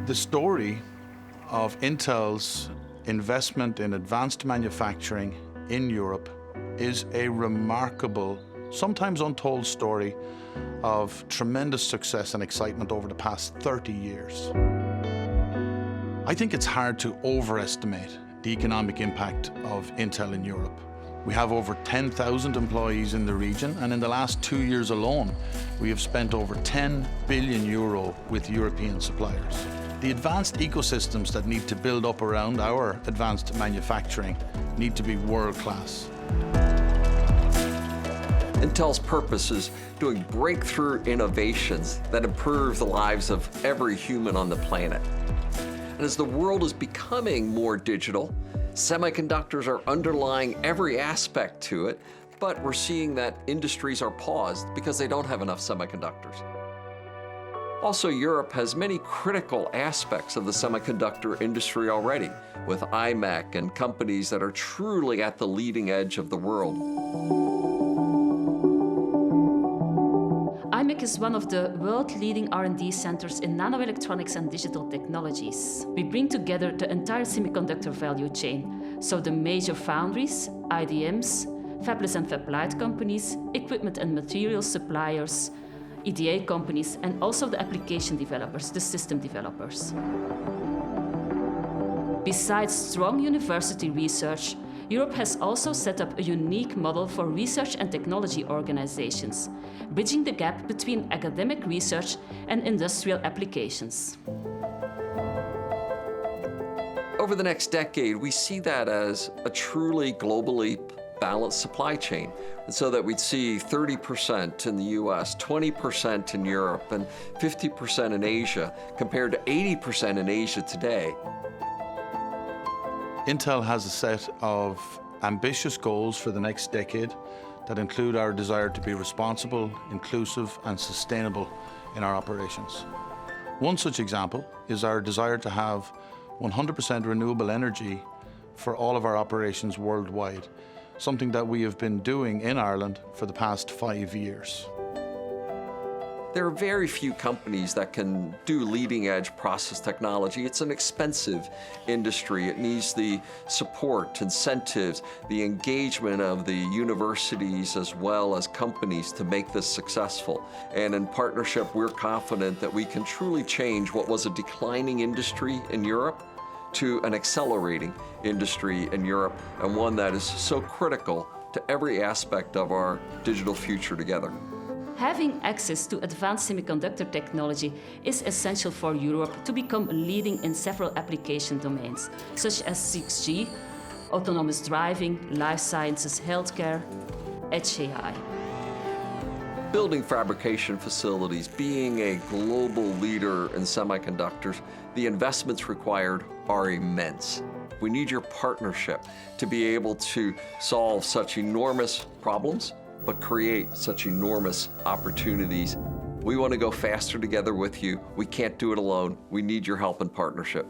The story of Intel's investment in advanced manufacturing in Europe is a remarkable, sometimes untold story of tremendous success and excitement over the past 30 years. I think it's hard to overestimate the economic impact of Intel in Europe. We have over 10,000 employees in the region, and in the last 2 years alone, we have spent over 10 billion euro with European suppliers. The advanced ecosystems that need to build up around our advanced manufacturing need to be world-class. Intel's purpose is doing breakthrough innovations that improve the lives of every human on the planet. And as the world is becoming more digital, semiconductors are underlying every aspect to it, but we're seeing that industries are paused because they don't have enough semiconductors. Also, Europe has many critical aspects of the semiconductor industry already, with IMEC and companies that are truly at the leading edge of the world. IMEC is one of the world-leading R&D centers in nanoelectronics and digital technologies. We bring together the entire semiconductor value chain, so the major foundries, IDMs, fabless and fab-lite companies, equipment and materials suppliers, EDA companies, and also the application developers, the system developers. Besides strong university research, Europe has also set up a unique model for research and technology organizations, bridging the gap between academic research and industrial applications. Over the next decade, we see that as a truly globally balanced supply chain, and so that we'd see 30% in the US, 20% in Europe, and 50% in Asia, compared to 80% in Asia today. Intel has a set of ambitious goals for the next decade that include our desire to be responsible, inclusive, and sustainable in our operations. One such example is our desire to have 100% renewable energy for all of our operations worldwide, something that we have been doing in Ireland for the past 5 years. There are very few companies that can do leading-edge process technology. It's an expensive industry. It needs the support, incentives, the engagement of the universities as well as companies to make this successful. And in partnership, we're confident that we can truly change what was a declining industry in Europe to an accelerating industry in Europe, and one that is so critical to every aspect of our digital future together. Having access to advanced semiconductor technology is essential for Europe to become leading in several application domains, such as 6G, autonomous driving, life sciences, healthcare, edge AI. Building fabrication facilities, being a global leader in semiconductors, the investments required are immense. We need your partnership to be able to solve such enormous problems, but create such enormous opportunities. We want to go faster together with you. We can't do it alone. We need your help and partnership.